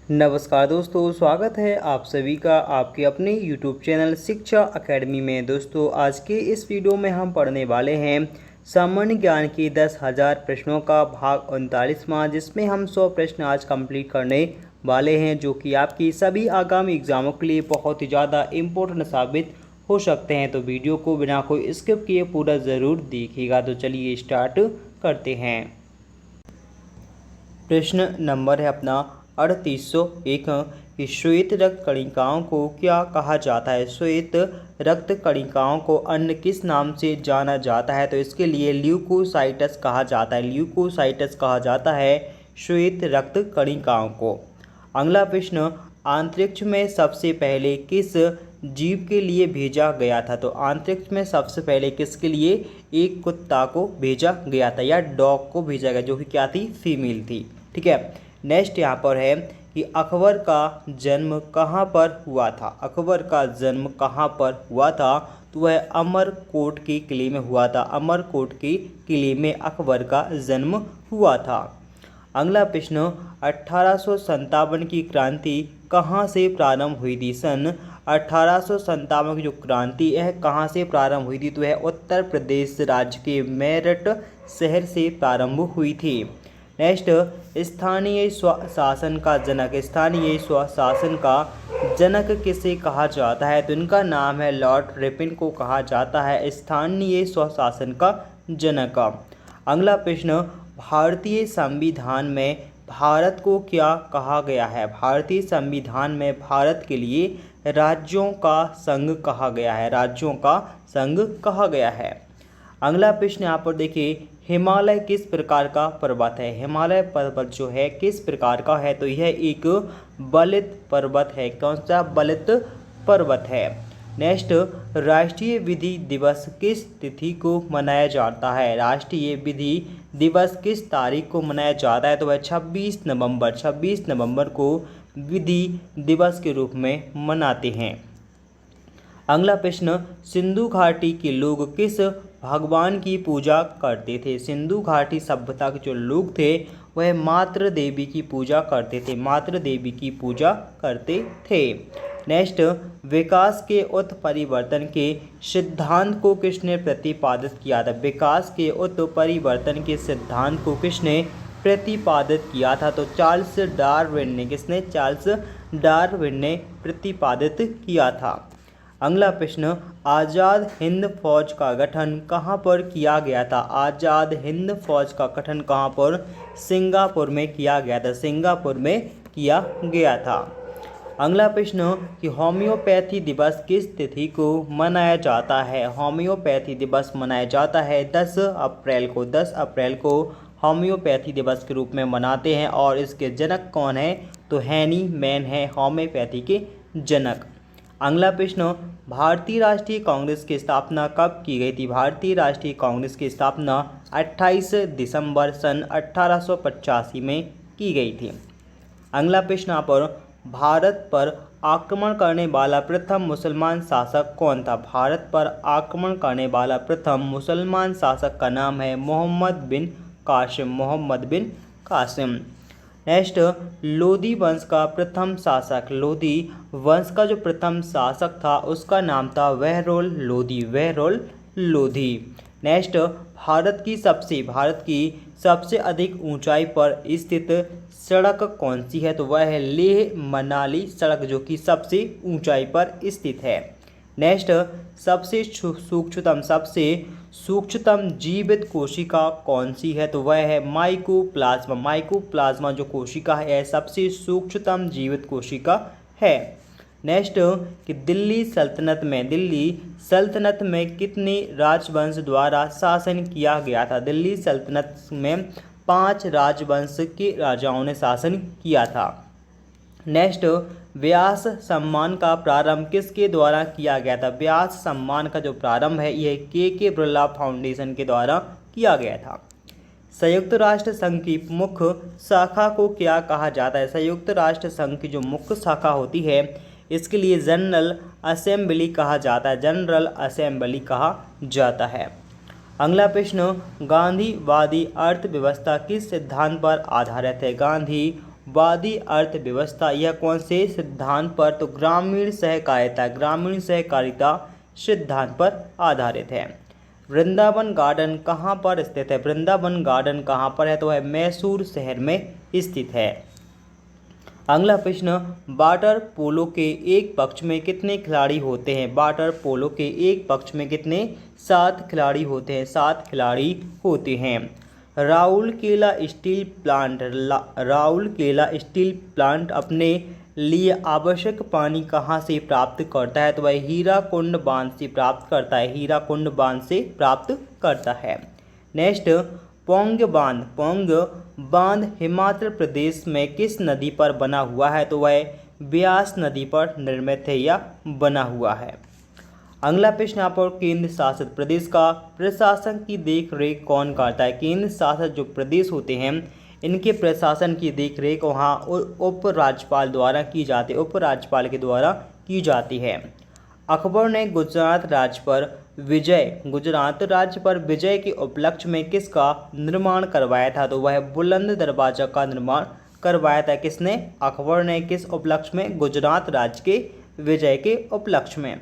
नमस्कार दोस्तों, स्वागत है आप सभी का आपके अपने YouTube चैनल शिक्षा अकेडमी में। दोस्तों, आज के इस वीडियो में हम पढ़ने वाले हैं सामान्य ज्ञान के 10,000 प्रश्नों का भाग 39वां, जिसमें हम 100 प्रश्न आज कंप्लीट करने वाले हैं, जो कि आपकी सभी आगामी एग्जामों के लिए बहुत ही ज़्यादा इम्पोर्टेंट साबित हो सकते हैं। तो वीडियो को बिना कोई स्किप किए पूरा ज़रूर देखिएगा। तो चलिए स्टार्ट करते हैं। प्रश्न नंबर है अपना 3801 कि श्वेत रक्त कणिकाओं को क्या कहा जाता है। श्वेत रक्त कणिकाओं को अन्य किस नाम से जाना जाता है। तो इसके लिए ल्यूकोसाइटस कहा जाता है। ल्यूकोसाइटस कहा जाता है श्वेत रक्त कणिकाओं को। अगला प्रश्न, अंतरिक्ष में सबसे पहले किस जीव के लिए भेजा गया था। तो अंतरिक्ष में सबसे पहले किसके लिए, एक कुत्ता को भेजा गया था या डॉग को भेजा गया, जो कि क्या थी, फीमेल थी। ठीक है। नेक्स्ट यहाँ पर है कि अकबर का जन्म कहाँ पर हुआ था। अकबर का जन्म कहाँ पर हुआ था। तो वह अमरकोट के किले में हुआ था। अमरकोट के किले में अकबर का जन्म हुआ था। अगला प्रश्न, 1857 की क्रांति कहाँ से प्रारंभ हुई थी। सन 1857 की जो क्रांति है कहाँ से प्रारंभ हुई थी। तो वह उत्तर प्रदेश राज्य के मेरठ शहर से प्रारंभ हुई थी। नेक्स्ट, स्थानीय स्वशासन का जनक। स्थानीय स्वशासन का जनक किसे कहा जाता है। तो इनका नाम है लॉर्ड रिपन को कहा जाता है स्थानीय स्वशासन का जनक। अगला प्रश्न, भारतीय संविधान में भारत को क्या कहा गया है। भारतीय संविधान में भारत के लिए राज्यों का संघ कहा गया है। राज्यों का संघ कहा गया है। अगला प्रश्न यहाँ पर देखिए, हिमालय किस प्रकार का पर्वत है। हिमालय पर्वत जो है किस प्रकार का है। तो यह एक बलित पर्वत है। कौन सा, बलित पर्वत है। नेक्स्ट, राष्ट्रीय विधि दिवस किस तिथि को मनाया जाता है। राष्ट्रीय विधि दिवस किस तारीख को मनाया जाता है। तो वह 26 नवंबर को विधि दिवस के रूप में मनाते हैं। अगला प्रश्न, सिंधु घाटी के लोग किस भगवान की पूजा करते थे। सिंधु घाटी सभ्यता के जो लोग थे वह मातृ देवी की पूजा करते थे। मातृ देवी की पूजा करते थे। नेक्स्ट, विकास के उत्परिवर्तन के सिद्धांत को किसने प्रतिपादित किया था। विकास के उत्परिवर्तन के सिद्धांत को किसने प्रतिपादित किया था। तो चार्ल्स डार्विन ने। किसने, चार्ल्स डार्विन ने प्रतिपादित किया था। अगला प्रश्न, आज़ाद हिंद फौज का गठन कहाँ पर किया गया था। आज़ाद हिंद फौज का गठन कहाँ पर, सिंगापुर में किया गया था। सिंगापुर में किया गया था। अगला प्रश्न कि होम्योपैथी दिवस किस तिथि को मनाया जाता है। होम्योपैथी दिवस मनाया जाता है 10 अप्रैल को। 10 अप्रैल को होम्योपैथी दिवस के रूप में मनाते हैं। और इसके जनक कौन है। तो हैनी मैन है होम्योपैथी के जनक। अगला प्रश्न, भारतीय राष्ट्रीय कांग्रेस की स्थापना कब की गई थी। भारतीय राष्ट्रीय कांग्रेस की स्थापना 28 दिसंबर सन 1885 में की गई थी। अगला प्रश्न यहाँ पर, भारत पर आक्रमण करने वाला प्रथम मुसलमान शासक कौन था। भारत पर आक्रमण करने वाला प्रथम मुसलमान शासक का नाम है मोहम्मद बिन कासिम। मोहम्मद बिन कासिम। नेक्स्ट, लोधी वंश का प्रथम शासक। लोधी वंश का जो प्रथम शासक था उसका नाम था बहरौल लोधी। बहरौल लोधी। नेक्स्ट, भारत की सबसे अधिक ऊंचाई पर स्थित सड़क कौन सी है। तो वह है लेह मनाली सड़क, जो कि सबसे ऊंचाई पर स्थित है। नेक्स्ट, सबसे सूक्ष्मतम जीवित कोशिका कौन सी है। तो वह है माइकोप्लाज्मा। माइकोप्लाज्मा जो कोशिका है सबसे सूक्ष्मतम जीवित कोशिका है। नेक्स्ट, कि दिल्ली सल्तनत में कितने राजवंश द्वारा शासन किया गया था। दिल्ली सल्तनत में 5 राजवंश के राजाओं ने शासन किया था। नेक्स्ट, व्यास सम्मान का प्रारंभ किसके द्वारा किया गया था। व्यास सम्मान का जो प्रारंभ है यह के बिरला फाउंडेशन के द्वारा किया गया था। संयुक्त राष्ट्र संघ की मुख्य शाखा को क्या कहा जाता है। संयुक्त राष्ट्र संघ की जो मुख्य शाखा होती है इसके लिए जनरल असेंबली कहा जाता है। जनरल असेंबली कहा जाता है। अगला प्रश्न, गांधीवादी अर्थव्यवस्था किस सिद्धांत पर आधारित है। वादी अर्थव्यवस्था यह कौन से सिद्धांत पर, तो ग्रामीण सहकारिता सिद्धांत पर आधारित है। वृंदावन गार्डन कहाँ पर स्थित है, वृंदावन गार्डन कहाँ पर है, तो है मैसूर शहर में स्थित है। अगला प्रश्न, वाटर पोलो के एक पक्ष में कितने खिलाड़ी होते हैं, वाटर पोलो के एक पक्ष में कितने, 7 खिलाड़ी होते हैं, 7 खिलाड़ी होते हैं। राउरकेला स्टील प्लांट अपने लिए आवश्यक पानी कहाँ से प्राप्त करता है, तो वह हीराकुंड बांध से प्राप्त करता है, हीराकुंड बांध से प्राप्त करता है। नेक्स्ट, पौंग बांध हिमाचल प्रदेश में किस नदी पर बना हुआ है, तो वह ब्यास नदी पर निर्मित है या बना हुआ है। अगला प्रश्न यहाँ पर, केंद्र शासित प्रदेश का प्रशासन की देख रेख कौन करता है, केंद्र शासित जो प्रदेश होते हैं इनके प्रशासन की देख रेख वहाँ उपराज्यपाल द्वारा की जाती है, उपराज्यपाल के द्वारा की जाती है। अकबर ने गुजरात राज्य पर विजय के उपलक्ष्य में किसका निर्माण करवाया था, तो वह बुलंद दरवाजा का निर्माण करवाया था। किसने, अकबर ने किस उपलक्ष्य में, गुजरात राज्य के विजय के उपलक्ष्य में।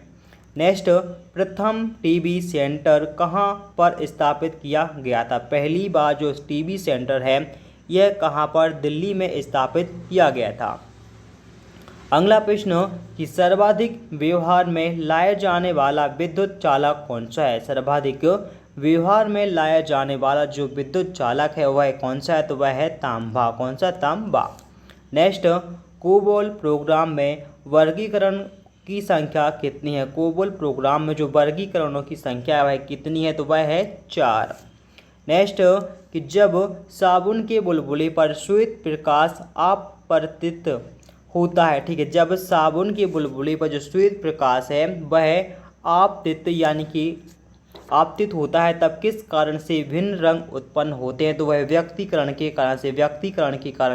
नेक्स्ट, प्रथम टीबी सेंटर कहाँ पर स्थापित किया गया था, पहली बार जो टीबी सेंटर है यह कहाँ पर, दिल्ली में स्थापित किया गया था। अगला प्रश्न कि सर्वाधिक व्यवहार में लाया जाने वाला विद्युत चालक कौन सा है, सर्वाधिक व्यवहार में लाया जाने वाला जो विद्युत चालक है वह कौन सा है, तो वह है तांबा, कौन सा, तांबा। नेक्स्ट, कोबोल प्रोग्राम में वर्गीकरण की संख्या कितनी है, कोबोल प्रोग्राम में जो वर्गीकरणों की संख्या है वह कितनी है, तो वह है 4। नेक्स्ट, कि जब साबुन के बुलबुले पर श्वेत प्रकाश आपतित होता है, ठीक है, जब साबुन के बुलबुले पर जो श्वेत प्रकाश है वह आपतित यानी कि आपतित होता है तब किस कारण से भिन्न रंग उत्पन्न होते हैं, तो वह व्यक्तीकरण के कारण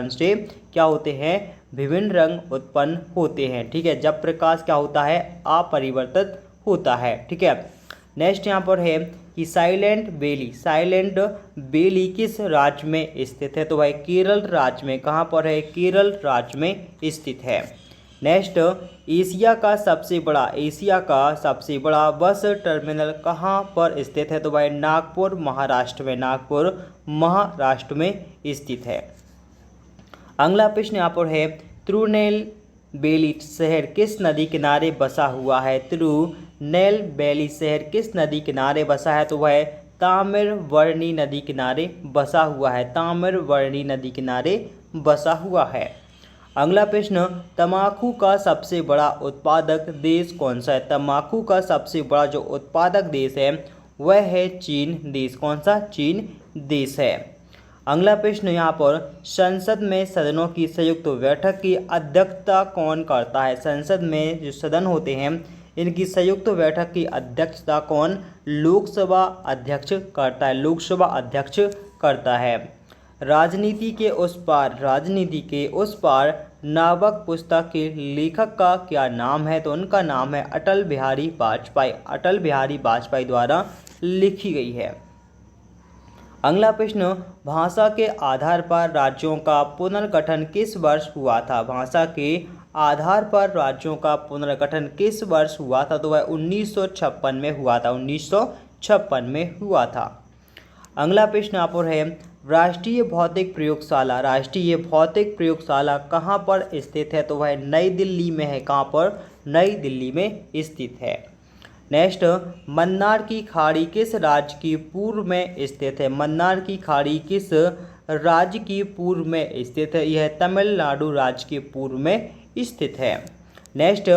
से क्या होते हैं, विभिन्न रंग उत्पन्न होते हैं। ठीक है, जब प्रकाश क्या होता है, अपरिवर्तित होता है। ठीक है, नेक्स्ट यहाँ पर है कि साइलेंट वैली किस राज्य में स्थित है, तो वह केरल राज्य में, कहाँ पर है, केरल राज्य में स्थित है। नेक्स्ट, एशिया का सबसे बड़ा बस टर्मिनल कहाँ पर स्थित है, तो वह नागपुर महाराष्ट्र में स्थित है। अगला प्रश्न यहाँ पर है, तिरुनेलवेली शहर किस नदी किनारे बसा हुआ है, तिरुनेलवेली शहर किस नदी किनारे बसा है, तो वह ताम्रवर्णी नदी किनारे बसा हुआ है, ताम्रवर्णी नदी किनारे बसा हुआ है। अगला प्रश्न, तंबाकू का सबसे बड़ा उत्पादक देश कौन सा है, तंबाकू का सबसे बड़ा जो उत्पादक देश है वह है चीन देश, कौन सा, चीन देश है। अगला प्रश्न यहाँ पर, संसद में सदनों की संयुक्त बैठक की अध्यक्षता कौन करता है, संसद में जो सदन होते हैं इनकी संयुक्त बैठक की अध्यक्षता कौन, लोकसभा अध्यक्ष करता है। राजनीति के उस पार नामक पुस्तक के लेखक का क्या नाम है, तो उनका नाम है अटल बिहारी वाजपेयी द्वारा लिखी गई है। अगला प्रश्न, भाषा के आधार पर राज्यों का पुनर्गठन किस वर्ष हुआ था, भाषा के आधार पर राज्यों का पुनर्गठन किस वर्ष हुआ था, तो वह 1956 में हुआ था, 1956 में हुआ था। अगला प्रश्न यहाँ पर है, राष्ट्रीय भौतिक प्रयोगशाला कहाँ पर स्थित है, तो वह नई दिल्ली में है, कहाँ पर, नई दिल्ली में स्थित है। नेक्स्ट, मन्नार की खाड़ी किस राज्य की पूर्व में स्थित है, मन्नार की खाड़ी किस राज्य की पूर्व में स्थित है, यह तमिलनाडु राज्य के पूर्व में स्थित है। नेक्स्ट,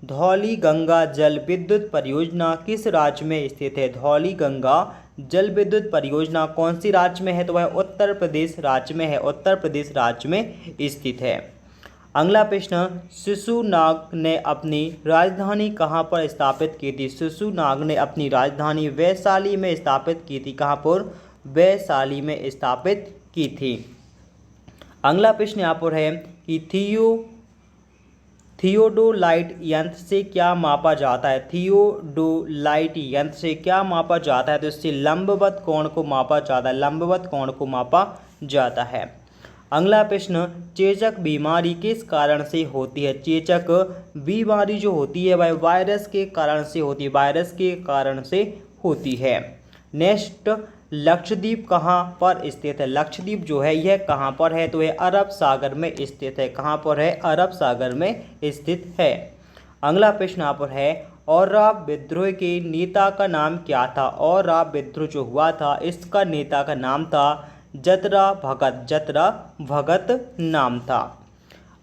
धौली गंगा जल विद्युत परियोजना किस राज्य में स्थित है, धौली गंगा जल विद्युत परियोजना कौन सी राज्य में है, तो वह उत्तर प्रदेश राज्य में है, उत्तर प्रदेश राज्य में स्थित है। अगला प्रश्न, शिशुनाग ने अपनी राजधानी कहाँ पर स्थापित की थी, शिशुनाग ने अपनी राजधानी वैशाली में स्थापित की थी, कहाँ पर, वैशाली में स्थापित की थी। अगला प्रश्न यहाँ पर है कि थियोडोलाइट यंत्र से क्या मापा जाता है, थियोडोलाइट यंत्र से क्या मापा जाता है, तो इससे लंबवत कोण को मापा जाता है, अगला प्रश्न, चेचक बीमारी किस कारण से होती है? चेचक बीमारी जो होती है वह वायरस के कारण से होती है, वायरस के कारण से होती है। नेक्स्ट, लक्षद्वीप कहाँ पर स्थित है? लक्षद्वीप जो है यह कहाँ पर है? तो यह अरब सागर में स्थित है। कहाँ पर है? अरब सागर में स्थित है। अगला प्रश्न यहाँ पर है, औराब विद्रोह के नेता का नाम क्या था? औराब विद्रोह जो हुआ था इसका नेता का नाम था जतरा भगत। जतरा भगत नाम था।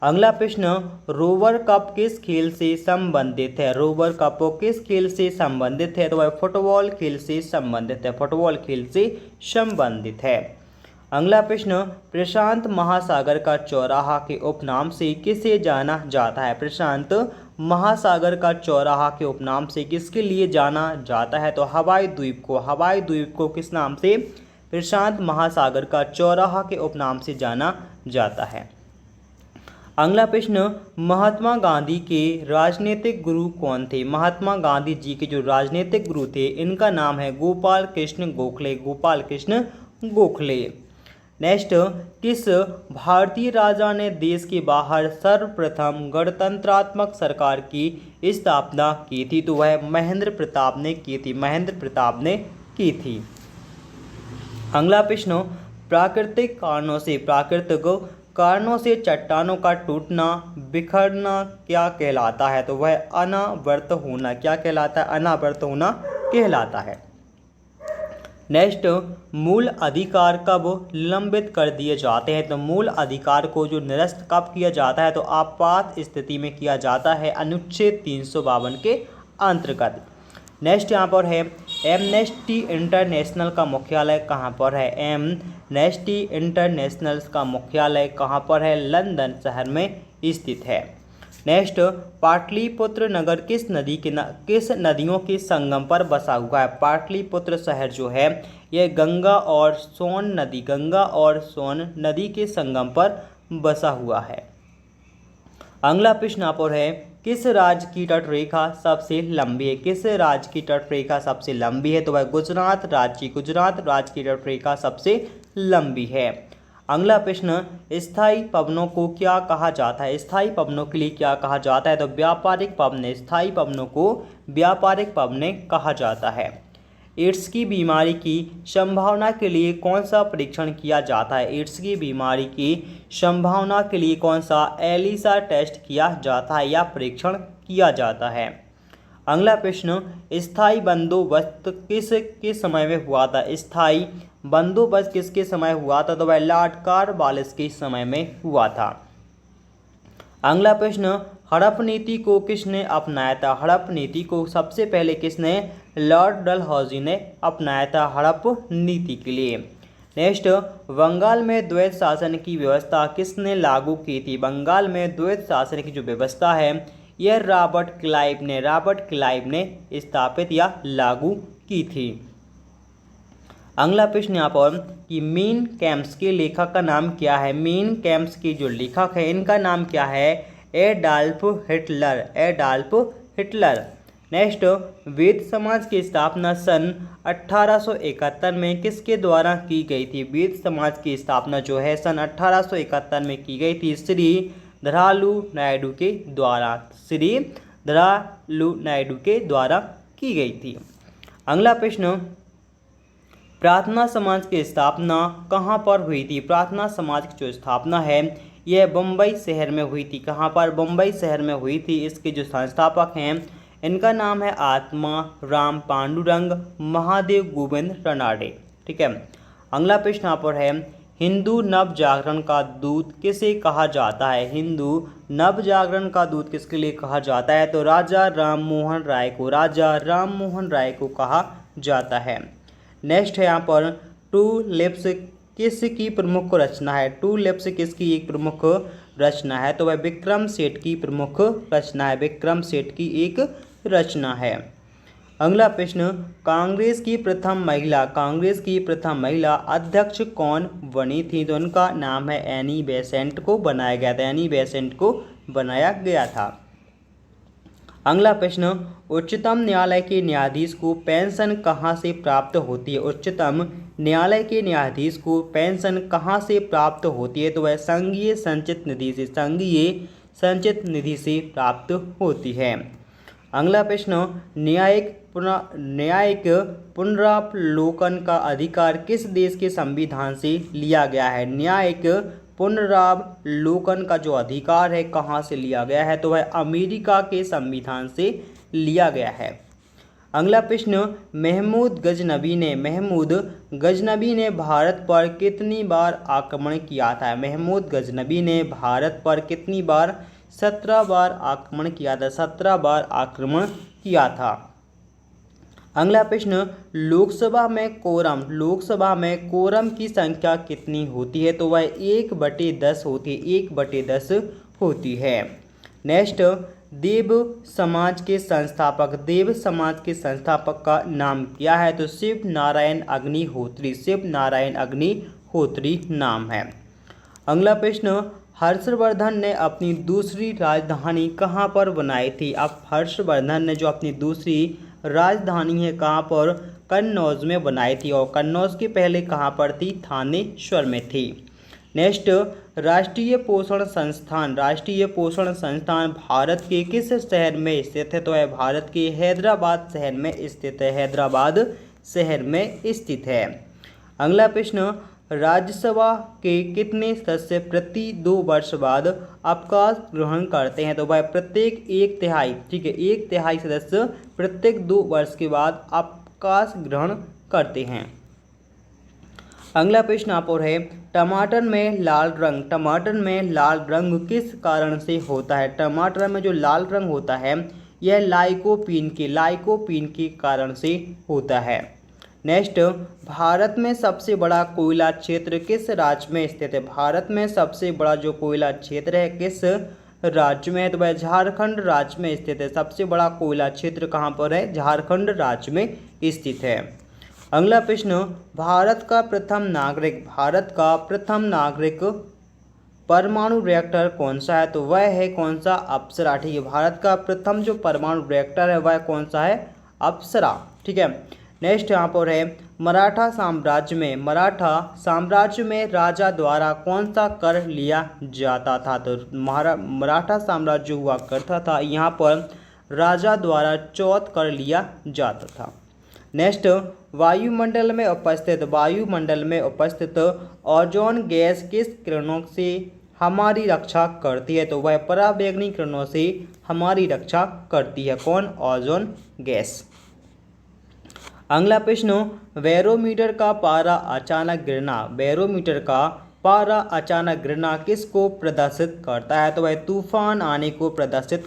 अगला प्रश्न, रोवर कप किस खेल से संबंधित है? रोवर कप किस खेल से संबंधित है? तो वह फुटबॉल खेल से संबंधित है। फुटबॉल खेल से संबंधित है। अगला प्रश्न, प्रशांत महासागर का चौराहा के उपनाम से किसे जाना जाता है? प्रशांत महासागर का चौराहा के उपनाम से किसके लिए जाना जाता है? तो हवाई द्वीप को। हवाई द्वीप को किस नाम से? प्रशांत महासागर का चौराहा के उपनाम से जाना जाता है। अगला प्रश्न, महात्मा गांधी के राजनीतिक गुरु कौन थे? महात्मा गांधी जी के जो राजनीतिक गुरु थे इनका नाम है गोपाल कृष्ण गोखले। गोपाल कृष्ण गोखले। नेक्स्ट, किस भारतीय राजा ने देश के बाहर सर्वप्रथम गणतंत्रात्मक सरकार की स्थापना की थी? तो वह महेंद्र प्रताप ने की थी। महेंद्र प्रताप ने की थी। अगला प्रश्न, प्राकृतिक कारणों से चट्टानों का टूटना बिखरना क्या कहलाता है? तो वह अनावृत होना। क्या कहलाता है? अनावृत होना कहलाता है। नेक्स्ट, मूल अधिकार कब निलंबित कर दिए जाते हैं? तो मूल अधिकार को जो निरस्त कब किया जाता है? तो आपात स्थिति में किया जाता है, अनुच्छेद 352 के अंतर्गत। नेक्स्ट यहाँ पर है, एमनेस्टी इंटरनेशनल का मुख्यालय कहाँ पर है? एमनेस्टी इंटरनेशनल का मुख्यालय कहाँ पर है? लंदन शहर में स्थित है। नेक्स्ट, पाटलिपुत्र नगर किस नदियों के संगम पर बसा हुआ है? पाटलिपुत्र शहर जो है यह गंगा और सोन नदी के संगम पर बसा हुआ है। अगला प्रश्न यहाँ पर है, किस राज्य की तटरेखा सबसे लंबी है? किस राज्य की तटरेखा सबसे लंबी है? तो वह गुजरात राज्य की तटरेखा सबसे लंबी है। अगला प्रश्न, स्थायी पवनों को क्या कहा जाता है? स्थायी पवनों के लिए क्या कहा जाता है? तो व्यापारिक पवने। स्थायी पवनों को व्यापारिक पवने कहा जाता है। एड्स की बीमारी की संभावना के लिए कौन सा परीक्षण किया जाता है? एड्स की बीमारी की संभावना के लिए कौन सा एलिसा टेस्ट किया जाता है या परीक्षण किया जाता है? अगला प्रश्न, स्थायी बंदोबस्त किसके समय में हुआ था? स्थायी बंदोबस्त किसके समय हुआ था? तो वह लॉर्ड कॉर्नवालिस के समय में हुआ था। अगला प्रश्न, हड़प नीति को किसने अपनाया था? हड़प नीति को सबसे पहले किसने? लॉर्ड डलहौजी ने अपनाया था हड़प नीति के लिए। नेक्स्ट, बंगाल में द्वैत शासन की व्यवस्था किसने लागू की थी? बंगाल में द्वैत शासन की जो व्यवस्था है यह रॉबर्ट क्लाइव ने स्थापित या लागू की थी। अगला प्रश्न यहाँ पर कि मीन कैम्प्स के लेखक का नाम क्या है? मीन कैम्प्स के जो लेखक है इनका नाम क्या है? Adolf Hitler. नेक्स्ट, वेद समाज की स्थापना सन 1871 में किसके द्वारा की गई थी? वेद समाज की स्थापना जो है सन 1871 में की गई थी श्री धरालू नायडू के द्वारा की गई थी। अगला प्रश्न, प्रार्थना समाज की स्थापना कहाँ पर हुई थी? प्रार्थना समाज की जो स्थापना है यह बम्बई शहर में हुई थी। कहाँ पर? बम्बई शहर में हुई थी। इसके जो संस्थापक हैं इनका नाम है आत्मा राम पांडुरंग महादेव गोविंद रनाडे। ठीक है। अगला प्रश्न यहाँ पर है, हिंदू नव जागरण का दूत किसे कहा जाता है? हिंदू नव जागरण का दूत किसके लिए कहा जाता है? तो राजा राम मोहन राय को कहा जाता है। नेक्स्ट है यहाँ पर, टूलिप्स किसकी प्रमुख रचना है? टूलिप्स किसकी एक प्रमुख रचना है? तो वह विक्रम सेठ की प्रमुख रचना है। विक्रम सेठ की एक रचना है। अगला प्रश्न, कांग्रेस की प्रथम महिला अध्यक्ष कौन बनी थी? तो उनका नाम है एनी बेसेंट को बनाया गया था। अगला प्रश्न, उच्चतम न्यायालय के न्यायाधीश को पेंशन कहाँ से प्राप्त होती है? उच्चतम न्यायालय के न्यायाधीश को पेंशन कहाँ से प्राप्त होती है? तो वह संघीय संचित निधि से, संघीय संचित निधि से प्राप्त होती है। अगला प्रश्न, न्यायिक पुनरावलोकन का अधिकार किस देश के संविधान से लिया गया है? न्यायिक पुनरावलोकन का जो अधिकार है कहाँ से लिया गया है? तो वह अमेरिका के संविधान से लिया गया है। अगला प्रश्न, महमूद गजनबी ने भारत पर कितनी बार आक्रमण किया था? महमूद गजनबी ने भारत पर कितनी बार? 17 बार आक्रमण किया था, 17 बार आक्रमण किया था। अगला प्रश्न, लोकसभा में कोरम की संख्या कितनी होती है? तो वह 1/10 होती है, 1/10 होती है। नेक्स्ट, देव समाज के संस्थापक का नाम क्या है? तो शिव नारायण अग्निहोत्री नाम है। अगला प्रश्न, हर्षवर्धन ने अपनी दूसरी राजधानी कहाँ पर बनाई थी? अब हर्षवर्धन ने जो अपनी दूसरी राजधानी है कहाँ पर? कन्नौज में बनाई थी, और कन्नौज के पहले कहाँ पर थी? थानेश्वर में थी। नेक्स्ट, राष्ट्रीय पोषण संस्थान भारत के किस शहर में स्थित है? तो है भारत के हैदराबाद शहर में स्थित है, हैदराबाद शहर में स्थित है। अगला प्रश्न, राज्यसभा के कितने सदस्य प्रति 2 वर्ष बाद अवकाश ग्रहण करते हैं? तो वह प्रत्येक 1/3, ठीक है, 1/3 सदस्य प्रत्येक 2 वर्ष के बाद अवकाश ग्रहण करते हैं। अगला प्रश्न आप और है, टमाटर में लाल रंग किस कारण से होता है? टमाटर में जो लाल रंग होता है यह लाइकोपीन के कारण से होता है। नेक्स्ट, भारत में सबसे बड़ा कोयला क्षेत्र किस राज्य में स्थित है? भारत में सबसे बड़ा जो कोयला क्षेत्र है किस राज्य में है? तो वह झारखंड राज्य में स्थित है। सबसे बड़ा कोयला क्षेत्र कहाँ पर है? झारखंड राज्य में स्थित है। अगला प्रश्न, भारत का प्रथम नागरिक परमाणु रिएक्टर कौन सा है? तो वह है कौन सा? अप्सरा, ठीक है। भारत का प्रथम जो परमाणु रिएक्टर है वह कौन सा है? अप्सरा, ठीक है। नेक्स्ट यहाँ पर है, मराठा साम्राज्य में राजा द्वारा कौन सा कर लिया जाता था? तो मराठा साम्राज्य हुआ करता था, यहाँ पर राजा द्वारा चौथ कर लिया जाता था। नेक्स्ट, वायुमंडल में उपस्थित ओजोन गैस किस किरणों से हमारी रक्षा करती है? तो वह पराबैंगनी किरणों से हमारी रक्षा करती है। कौन? Ozone gas. अगला प्रश्न, बैरोमीटर का पारा अचानक गिरना किसको प्रदर्शित करता है? तो वह तूफान आने को प्रदर्शित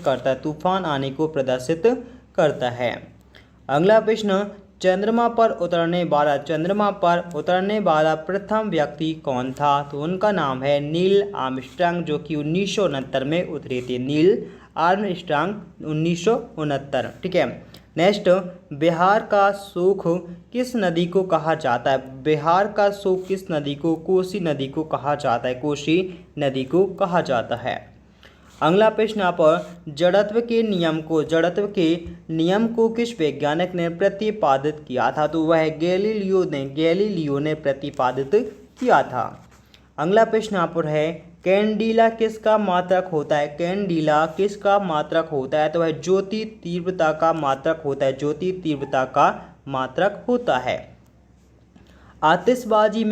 करता है। अगला प्रश्न, चंद्रमा पर उतरने वाला प्रथम व्यक्ति कौन था? तो उनका नाम है नील आर्मस्ट्रांग, जो कि 1969 में उतरे थे। नील आर्मस्ट्रांग 1969, ठीक है। नेक्स्ट, बिहार का सूख किस नदी को कहा जाता है? बिहार का सूख किस नदी को? कोसी नदी को कहा जाता है, कोसी नदी को कहा जाता है। अगला प्रश्न आप, जड़त्व के नियम को किस वैज्ञानिक ने प्रतिपादित किया था? तो वह गैलीलियो ने प्रतिपादित किया था। अगला प्रश्न आप है, कैंडिला किसका मात्रक होता है? कैंडिला किसका मात्रक होता है? तो वह ज्योति तीव्रता का मात्रक होता है। आतिशबाजी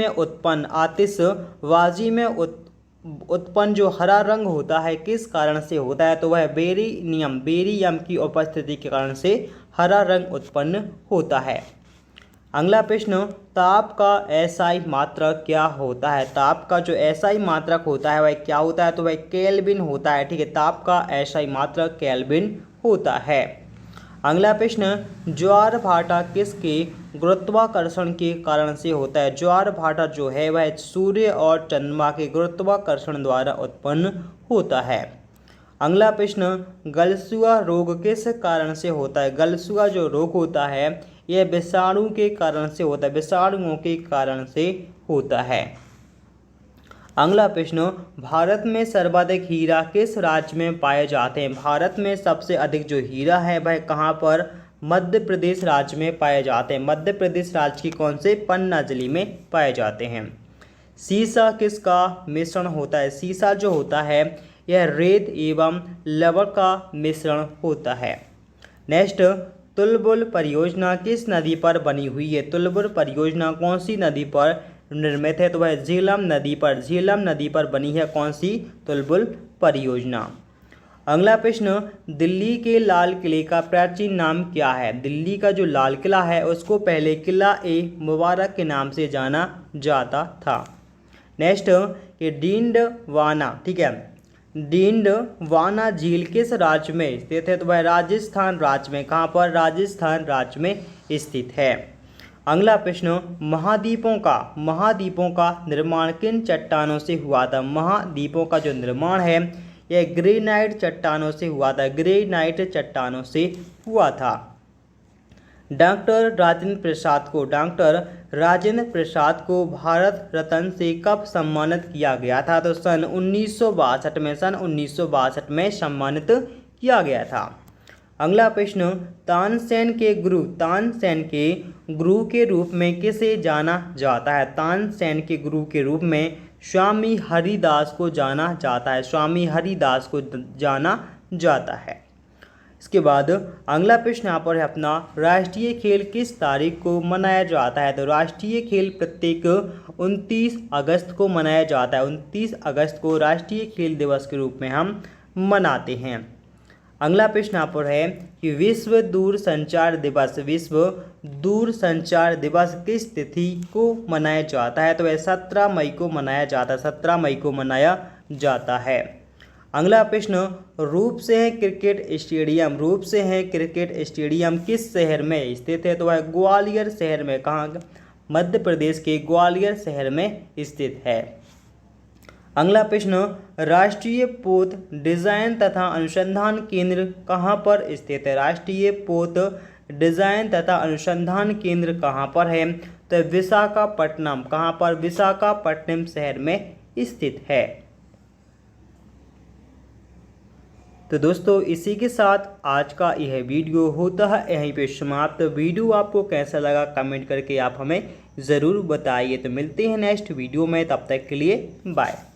में उत्पन्न जो हरा रंग होता है किस कारण से होता है? तो वह बेरियम की उपस्थिति के कारण से हरा रंग उत्पन्न होता है। अगला प्रश्न, ताप का एसआई मात्रक क्या होता है? ताप का जो एसआई मात्रक होता है वह क्या होता है? तो वह केल्विन होता है, ठीक है। ताप का एसआई मात्रक केल्विन होता है। अगला प्रश्न, ज्वार भाटा किसके गुरुत्वाकर्षण के कारण से होता है? ज्वार भाटा जो है वह सूर्य और चंद्रमा के गुरुत्वाकर्षण द्वारा उत्पन्न होता है। अगला प्रश्न, गलसुआ रोग किस कारण से होता है? गलसुआ जो रोग होता है यह विषाणुओं के कारण से होता है। अगला प्रश्न, भारत में सर्वाधिक हीरा किस राज्य में पाए जाते हैं? भारत में सबसे अधिक जो हीरा है वह कहाँ पर मध्य प्रदेश राज्य में पाए जाते हैं। मध्य प्रदेश राज्य की कौन से पन्ना जिले में पाए जाते हैं। सीसा किसका मिश्रण होता है। सीसा जो होता है यह रेत एवं लवण का मिश्रण होता है। नेक्स्ट, तुलबुल परियोजना किस नदी पर बनी हुई है। तुलबुल परियोजना कौन सी नदी पर निर्मित है, तो वह झेलम नदी पर, झेलम नदी पर बनी है कौन सी, तुलबुल परियोजना। अगला प्रश्न, दिल्ली के लाल किले का प्राचीन नाम क्या है। दिल्ली का जो लाल किला है उसको पहले किला ए मुबारक के नाम से जाना जाता था। नेक्स्ट, ये डींडवाना, ठीक है, डींडवाना झील किस राज्य में स्थित है, तो वह राजस्थान राज्य में, कहाँ पर, राजस्थान राज्य में स्थित है। अगला प्रश्न, महाद्वीपों का निर्माण किन चट्टानों से हुआ था। महाद्वीपों का जो निर्माण है यह ग्रेनाइट चट्टानों से हुआ था, ग्रेनाइट चट्टानों से हुआ था। डॉक्टर राजेंद्र प्रसाद को भारत रत्न से कब सम्मानित किया गया था, तो सन 1962 में सम्मानित किया गया था। अगला प्रश्न, तानसेन के गुरु के रूप में किसे जाना जाता है। तानसेन के गुरु के रूप में स्वामी हरिदास को जाना जाता है, स्वामी हरिदास को जाना जाता है। इसके बाद अगला प्रश्न यहाँ पर है अपना, राष्ट्रीय खेल किस तारीख को मनाया जाता है। तो राष्ट्रीय खेल प्रत्येक 29 अगस्त को मनाया जाता है। 29 अगस्त को राष्ट्रीय खेल दिवस के रूप में हम मनाते हैं। अगला प्रश्न यहाँ पर है कि विश्व दूरसंचार दिवस किस तिथि को मनाया जाता है, तो वह 17 मई को मनाया जाता है, 17 मई को मनाया जाता है। अगला प्रश्न, रूप से है क्रिकेट स्टेडियम किस शहर में स्थित है, तो वह ग्वालियर शहर में, कहाँ, मध्य प्रदेश के ग्वालियर शहर में स्थित है। अगला प्रश्न, राष्ट्रीय पोत डिजाइन तथा अनुसंधान केंद्र कहाँ पर स्थित है। राष्ट्रीय पोत डिजाइन तथा अनुसंधान केंद्र कहाँ पर है, तो विशाखापट्टनम, कहाँ पर, विशाखापट्टनम शहर में स्थित है। तो दोस्तों इसी के साथ आज का यह वीडियो होता है यहीं पे समाप्त। वीडियो आपको कैसा लगा कमेंट करके आप हमें ज़रूर बताइए। तो मिलते हैं नेक्स्ट वीडियो में, तब तक के लिए बाय।